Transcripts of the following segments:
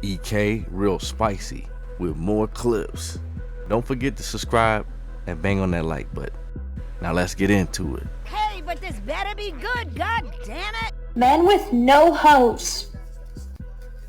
EK real spicy with more clips. Don't forget to subscribe and bang on that like button. Now let's get into it. Hey, but this better be good, god damn it! Men with no hose.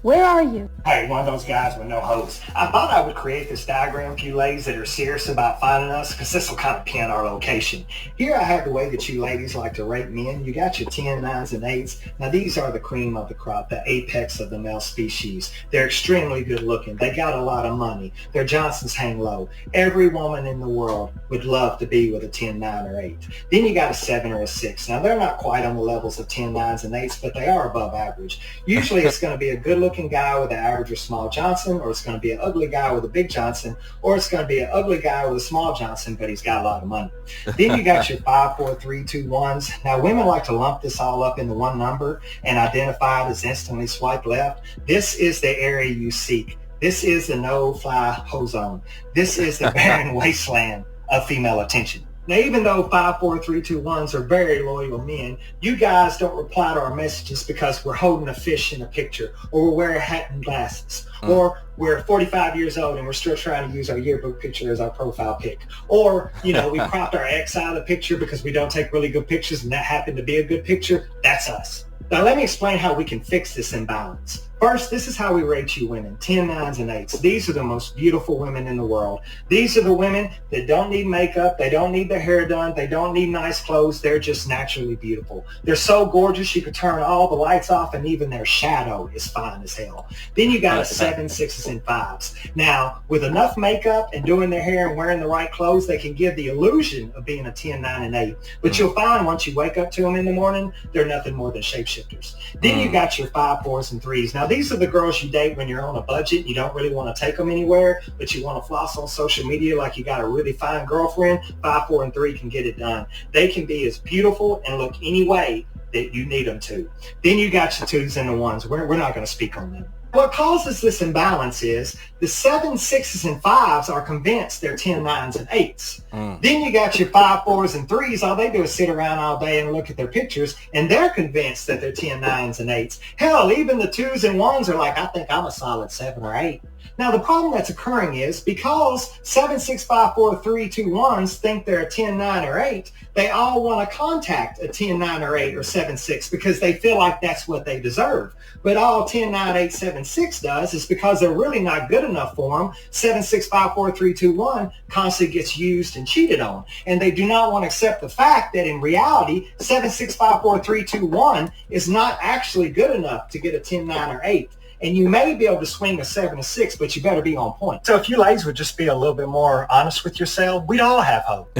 Where are you? Hey, one of those guys with no hose. I thought I would create this diagram for you ladies that are serious about finding us, because this will kind of pin our location. Here I have the way that you ladies like to rate men. You got your 10, 9s, and 8s. Now these are the cream of the crop, the apex of the male species. They're extremely good looking. They got a lot of money. Their Johnsons hang low. Every woman in the world would love to be with a 10, 9, or 8. Then you got a 7 or a 6. Now they're not quite on the levels of 10, 9s, and 8s, but they are above average. Usually it's going to be a good looking guy with an average or small Johnson, or it's going to be an ugly guy with a big Johnson, or it's going to be an ugly guy with a small Johnson, but he's got a lot of money. Then you got your 5, 4, 3, 2, 1s. Now women like to lump this all up into one number and identify it as instantly swipe left. This is the area you seek. This is the no-fly hoe zone. This is the barren wasteland of female attention. Now, even though 5, 4, 3, 2, 1s are very loyal men, you guys don't reply to our messages because we're holding a fish in a picture, or we're wearing a hat and glasses, or we're 45 years old and we're still trying to use our yearbook picture as our profile pic, or, we cropped our ex out of the picture because we don't take really good pictures and that happened to be a good picture. That's us. Now, let me explain how we can fix this imbalance. First, this is how we rate you women, 10, 9s, and 8s. These are the most beautiful women in the world. These are the women that don't need makeup. They don't need their hair done. They don't need nice clothes. They're just naturally beautiful. They're so gorgeous you could turn all the lights off and even their shadow is fine as hell. Then you got a 7, 6s, and 5s. Now, with enough makeup and doing their hair and wearing the right clothes, they can give the illusion of being a 10, 9, and 8. But you'll find once you wake up to them in the morning, they're nothing more than shapeshifters. Then you got your 5, 4s, and 3s. Now, these are the girls you date when you're on a budget. You don't really want to take them anywhere, but you want to floss on social media like you got a really fine girlfriend. 5, 4, and 3 can get it done. They can be as beautiful and look any way that you need them to. Then you got your 2s and the 1s. We're not going to speak on them. What causes this imbalance is the 7, 6s, and 5s are convinced they're 10, 9s, and 8s. Then you got your 5, 4s, and 3s. All they do is sit around all day and look at their pictures, and they're convinced that they're 10, 9s, and 8s. Hell, even the 2s and 1s are like, I think I'm a solid 7 or 8. Now, the problem that's occurring is because 7, 6, 5, 4, 3, 2, 1s think they're a 10, 9, or 8, they all want to contact a 10, 9, or 8 or 7, 6 because they feel like that's what they deserve. But all 10, 9, 8, 7, 6 does is because they're really not good enough for them, 7, 6, 5, 4, 3, 2, 1 constantly gets used and cheated on. And they do not want to accept the fact that in reality, 7, 6, 5, 4, 3, 2, 1 is not actually good enough to get a 10, 9, or 8. And you may be able to swing a 7 or 6, but you better be on point. So if you ladies would just be a little bit more honest with yourself, we'd all have hope.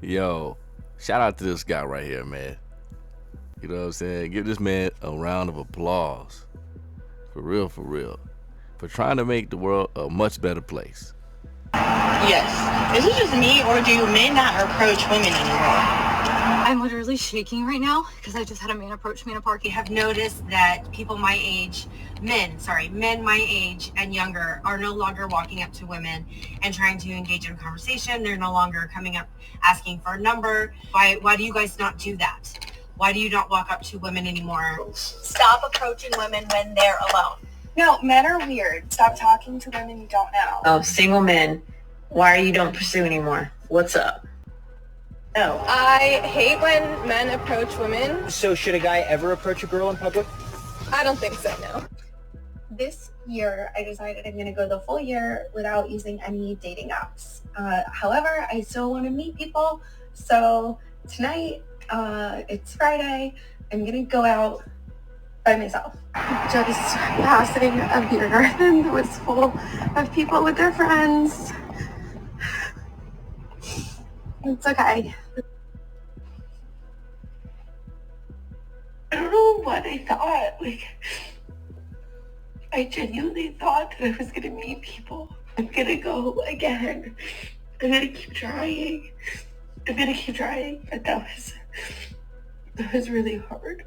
Yo, shout out to this guy right here, man. You know what I'm saying? Give this man a round of applause. For real, for trying to make the world a much better place. Yes. Is it just me, or do men not approach women anymore? I'm literally shaking right now because I just had a man approach me in a park. I have noticed that people my age, men my age and younger are no longer walking up to women and trying to engage in conversation. They're no longer coming up asking for a number. Why do you guys not do that? Why do you not walk up to women anymore? Stop approaching women when they're alone. No, men are weird. Stop talking to women you don't know. Oh, single men. Why are you don't pursue anymore? What's up? No. I hate when men approach women. So should a guy ever approach a girl in public? I don't think so, no. This year, I decided I'm going to go the full year without using any dating apps. However, I still want to meet people. So tonight, it's Friday. I'm going to go out by myself. Just passing a beer garden that was full of people with their friends. It's okay. I don't know what I thought. I genuinely thought that I was going to meet people. I'm going to go again. I'm going to keep trying. But that was really hard.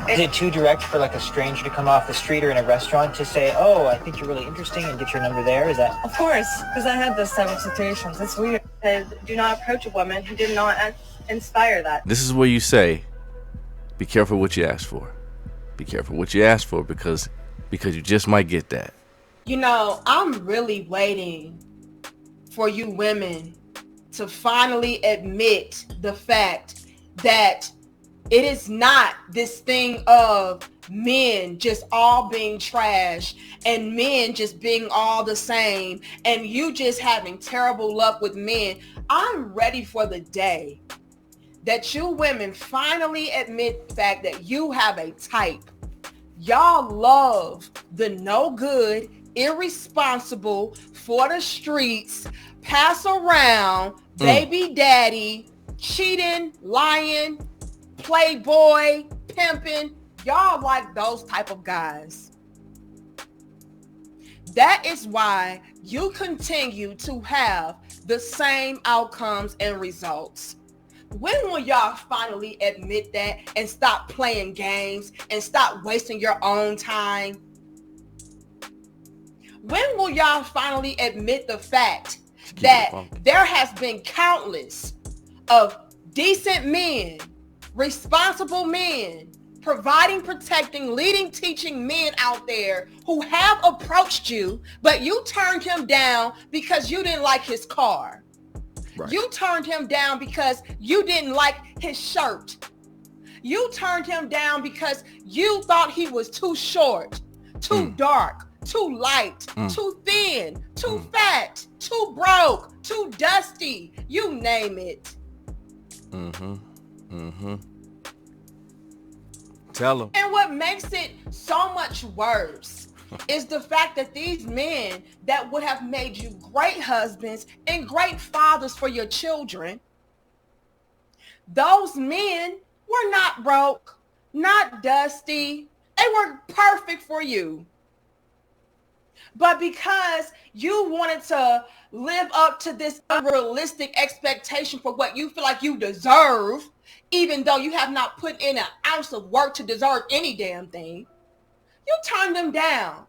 Is it too direct for like a stranger to come off the street or in a restaurant to say, oh, I think you're really interesting and get your number there? Is that? Of course, because I had those type of situations. It's weird. Do not approach a woman who did not inspire that. This is where you say, be careful what you ask for. Be careful what you ask for, because because you just might get that. You know, I'm really waiting for you women to finally admit the fact that it is not this thing of men just all being trash and men just being all the same and you just having terrible luck with men. I'm ready for the day that you women finally admit the fact that you have a type. Y'all love the no good, irresponsible, for the streets, pass around, baby daddy, cheating, lying, playboy, pimping. Y'all like those type of guys. That is why you continue to have the same outcomes and results. When will y'all finally admit that and stop playing games and stop wasting your own time? When will y'all finally admit the fact that there has been countless of decent men, responsible men, providing, protecting, leading, teaching men out there who have approached you, but you turned him down because you didn't like his car. Right. You turned him down because you didn't like his shirt. You turned him down because you thought he was too short, too dark, too light, too thin, too fat, too broke, too dusty. You name it. Tell them. And what makes it so much worse is the fact that these men that would have made you great husbands and great fathers for your children, those men were not broke, not dusty. They were perfect for you. But because you wanted to live up to this unrealistic expectation for what you feel like you deserve, even though you have not put in an ounce of work to deserve any damn thing, you turn them down.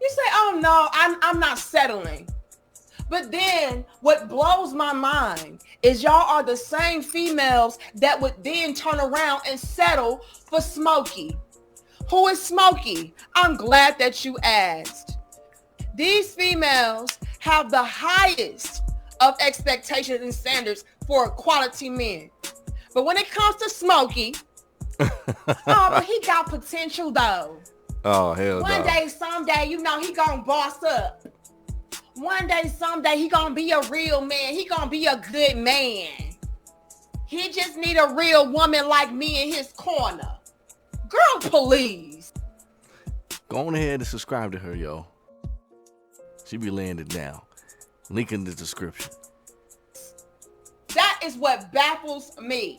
You say, oh no, I'm not settling. But then what blows my mind is y'all are the same females that would then turn around and settle for Smokey. Who is Smokey? I'm glad that you asked. These females have the highest of expectations and standards for quality men. But when it comes to Smokey, but he got potential though. Oh, hell no. One day, someday, you know, he gonna boss up. One day, someday, he gonna be a real man. He gonna be a good man. He just need a real woman like me in his corner. Girl, please. Go on ahead and subscribe to her, yo. She be laying it down. Link in the description. That is what baffles me.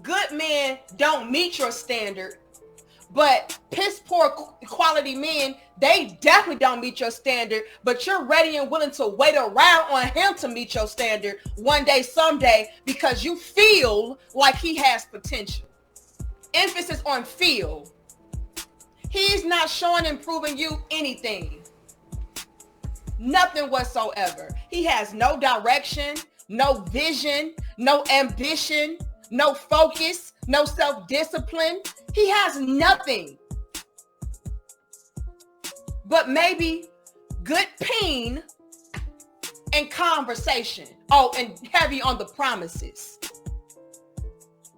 Good men don't meet your standard, but piss poor quality men, they definitely don't meet your standard, but you're ready and willing to wait around on him to meet your standard one day, someday, because you feel like he has potential. Emphasis on feel. He's not showing and proving you anything. Nothing whatsoever. He has no direction, no vision, no ambition, no focus, no self-discipline. He has nothing. But maybe good peen and conversation. Oh, and heavy on the promises.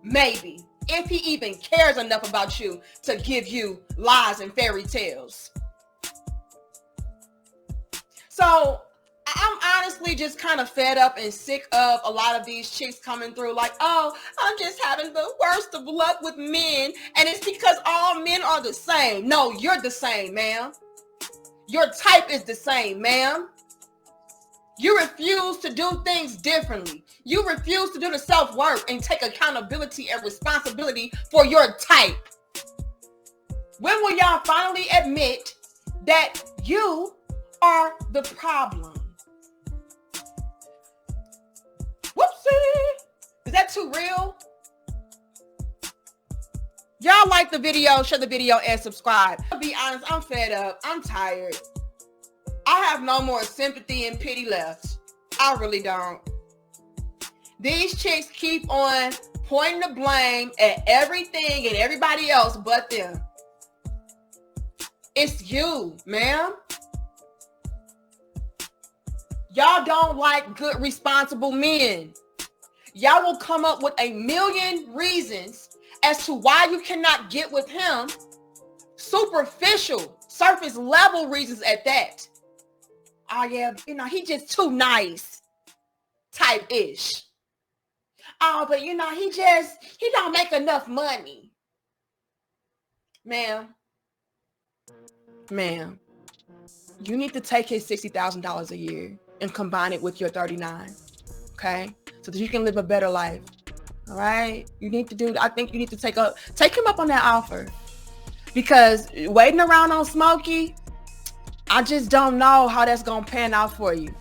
Maybe. If he even cares enough about you to give you lies and fairy tales. So I'm honestly just kind of fed up and sick of a lot of these chicks coming through like, oh, I'm just having the worst of luck with men. And it's because all men are the same. No, you're the same, ma'am. Your type is the same, ma'am. You refuse to do things differently. You refuse to do the self-work and take accountability and responsibility for your type. When will y'all finally admit that you are the problem? Whoopsie. Is that too real? Y'all like the video, share the video, and subscribe. I'll be honest, I'm fed up. I'm tired. I have no more sympathy and pity left. I really don't. These chicks keep on pointing the blame at everything and everybody else but them. It's you, ma'am. Y'all don't like good, responsible men. Y'all will come up with a million reasons as to why you cannot get with him. Superficial, surface level reasons at that. Oh yeah, you know, he just too nice type ish. Oh, but you know, he don't make enough money. Ma'am, you need to take his $60,000 a year and combine it with your 39, okay? So that you can live a better life, all right? I think you need to take him up on that offer, because waiting around on Smokey, I just don't know how that's gonna pan out for you,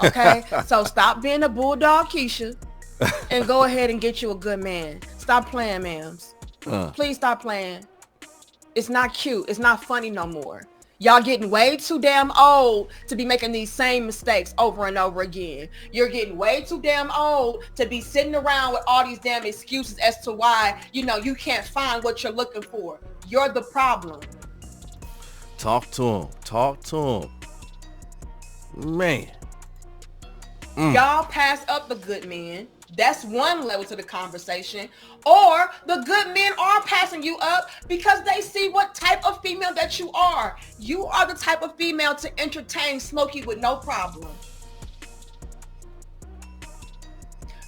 okay? So stop being a bulldog, Keisha, and go ahead and get you a good man. Stop playing, ma'ams. Please stop playing. It's not cute. It's not funny no more. Y'all getting way too damn old to be making these same mistakes over and over again. You're getting way too damn old to be sitting around with all these damn excuses as to why, you know, you can't find what you're looking for. You're the problem. Talk to him. Man. Y'all pass up the good men. That's one level to the conversation. Or the good men are passing you up because they see what type of female that you are. You are the type of female to entertain Smokey with no problem.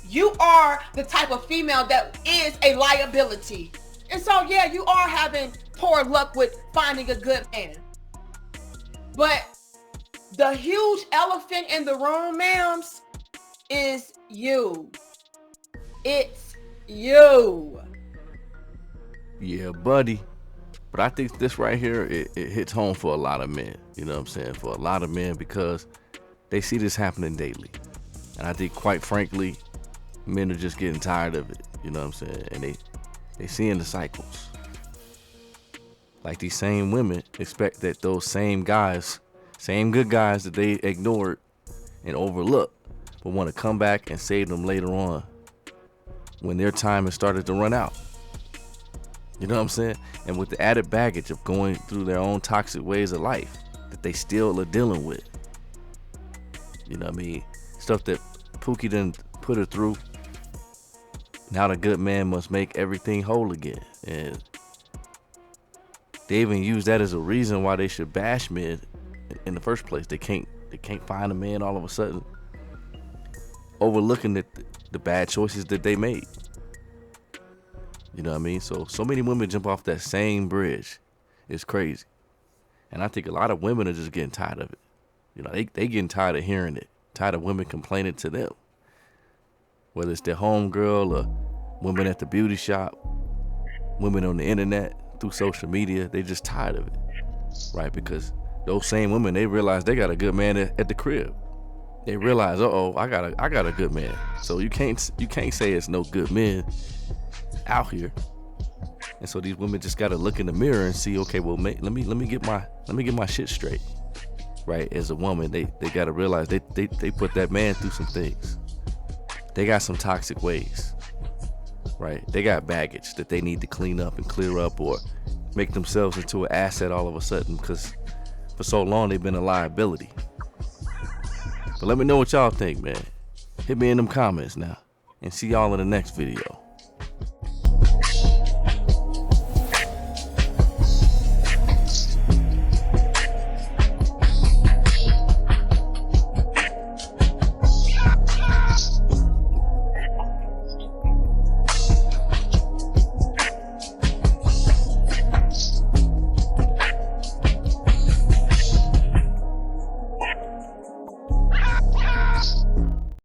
You are the type of female that is a liability. And so, yeah, you are having poor luck with finding a good man. But the huge elephant in the room, ma'ams, is you. It's you. Yeah, buddy. But I think this right here, it hits home for a lot of men. You know what I'm saying? For a lot of men, because they see this happening daily. And I think, quite frankly, men are just getting tired of it. You know what I'm saying? And they seeing the cycles. Like, these same women expect that those same guys, same good guys that they ignored and overlooked, but want to come back and save them later on when their time has started to run out. You know what I'm saying? And with the added baggage of going through their own toxic ways of life that they still are dealing with. You know what I mean? Stuff that Pookie didn't put her through. Now the good man must make everything whole again. And they even use that as a reason why they should bash men in the first place. They can't find a man all of a sudden, overlooking the bad choices that they made. You know what I mean? So many women jump off that same bridge. It's crazy. And I think a lot of women are just getting tired of it. You know, they getting tired of hearing it. Tired of women complaining to them. Whether it's their homegirl or women at the beauty shop, women on the internet, through social media, they just tired of it. Right? Because those same women, they realize they got a good man at the crib. They realize, I got a good man. So you can't say it's no good men out here. And so these women just gotta look in the mirror and see, okay, well, let me get my shit straight. Right? As a woman, they gotta realize they put that man through some things. They got some toxic ways. Right? They got baggage that they need to clean up and clear up, or make themselves into an asset all of a sudden, because for so long they've been a liability. But let me know what y'all think, man. Hit me in them comments now, and see y'all in the next video.